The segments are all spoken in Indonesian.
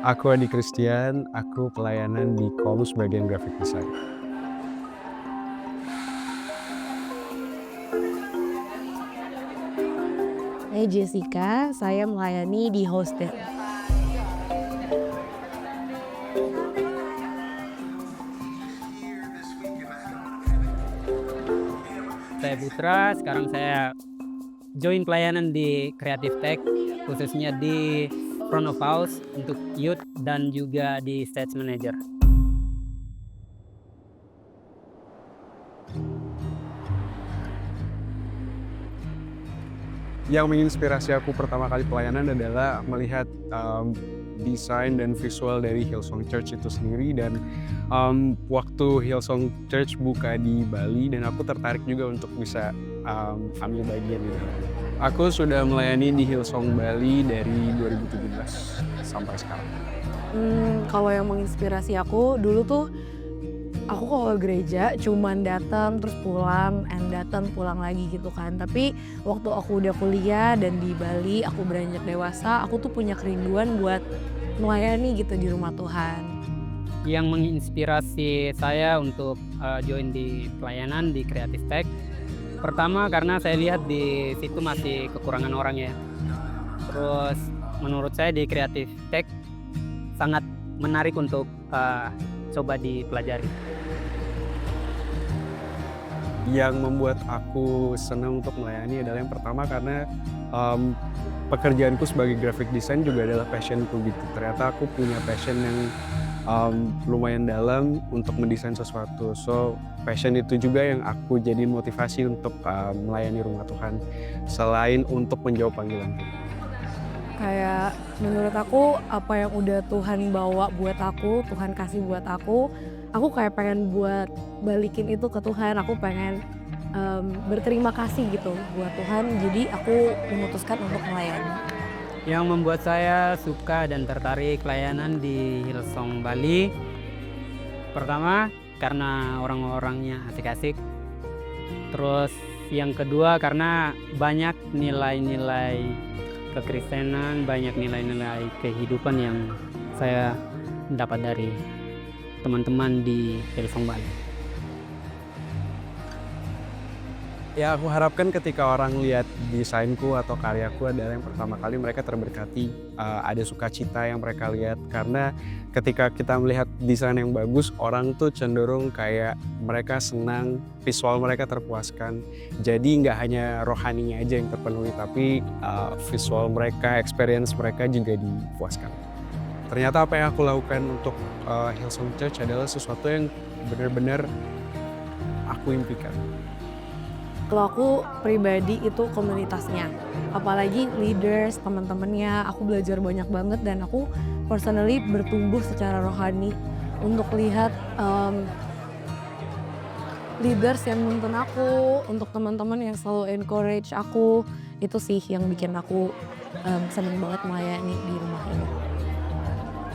Aku Adi Christian, aku pelayanan di Komus bagian graphic design. Saya Jessica, saya melayani di Hosted. Saya Putra, sekarang saya join pelayanan di Creative Tech, khususnya di front of house untuk youth dan juga di stage manager. Yang menginspirasi aku pertama kali pelayanan adalah melihat desain dan visual dari Hillsong Church itu sendiri, dan waktu Hillsong Church buka di Bali, dan aku tertarik juga untuk bisa ambil bagian di dalam. Aku sudah melayani di Hillsong Bali dari 2017 sampai sekarang. Kalau yang menginspirasi aku dulu tuh, aku kalau gereja cuman datang terus pulang, datang pulang lagi gitu kan. Tapi waktu aku udah kuliah dan di Bali, aku beranjak dewasa, aku tuh punya kerinduan buat melayani gitu di rumah Tuhan. Yang menginspirasi saya untuk join di pelayanan di Creative Tech, pertama karena saya lihat di situ masih kekurangan orang ya. Terus menurut saya di Creative Tech sangat menarik untuk coba dipelajari. Yang membuat aku senang untuk melayani adalah yang pertama karena pekerjaanku sebagai graphic design juga adalah passionku gitu. Ternyata aku punya passion yang lumayan dalam untuk mendesain sesuatu. So passion itu juga yang aku jadi motivasi untuk melayani rumah Tuhan selain untuk menjawab panggilan Tuhan. Kayak menurut aku apa yang udah Tuhan bawa buat aku, Tuhan kasih buat aku kayak pengen buat balikin itu ke Tuhan. Aku pengen berterima kasih gitu buat Tuhan, jadi aku memutuskan untuk melayani. Yang membuat saya suka dan tertarik pelayanan di Hillsong Bali, pertama karena orang-orangnya asik-asik. Terus yang kedua karena banyak nilai-nilai kekristenan, banyak nilai-nilai kehidupan yang saya dapat dari teman-teman di Hillsong Bali. Ya, aku harapkan ketika orang lihat desainku atau karyaku adalah yang pertama kali mereka terberkati, ada sukacita yang mereka lihat. Karena ketika kita melihat desain yang bagus, orang tuh cenderung kayak mereka senang, visual mereka terpuaskan. Jadi nggak hanya rohaninya aja yang terpenuhi, tapi visual mereka, experience mereka juga dipuaskan. Ternyata apa yang aku lakukan untuk Hillsong Church adalah sesuatu yang benar-benar aku impikan. Kalau aku pribadi itu komunitasnya, apalagi leaders, teman-temannya, aku belajar banyak banget dan aku personally bertumbuh secara rohani untuk lihat leaders yang nuntun aku, untuk teman-teman yang selalu encourage aku, itu sih yang bikin aku seneng banget melayani di rumah ini.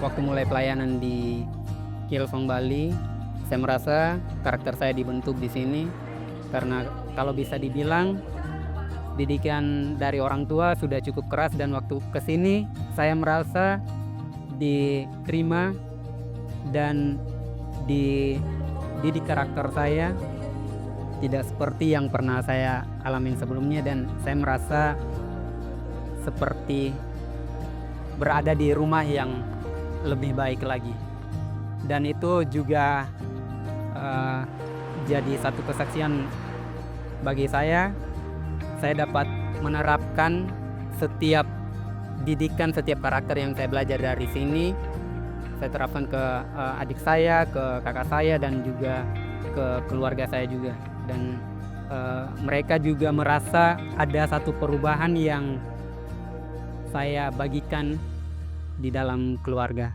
Waktu mulai pelayanan di Hillsong Bali, saya merasa karakter saya dibentuk di sini karena kalau bisa dibilang didikan dari orang tua sudah cukup keras, dan waktu kesini saya merasa diterima dan dididik karakter saya tidak seperti yang pernah saya alamin sebelumnya, dan saya merasa seperti berada di rumah yang lebih baik lagi. Dan itu juga jadi satu kesaksian bagi saya dapat menerapkan setiap didikan, setiap karakter yang saya belajar dari sini, saya terapkan ke adik saya, ke kakak saya, dan juga ke keluarga saya juga. Dan mereka juga merasa ada satu perubahan yang saya bagikan di dalam keluarga.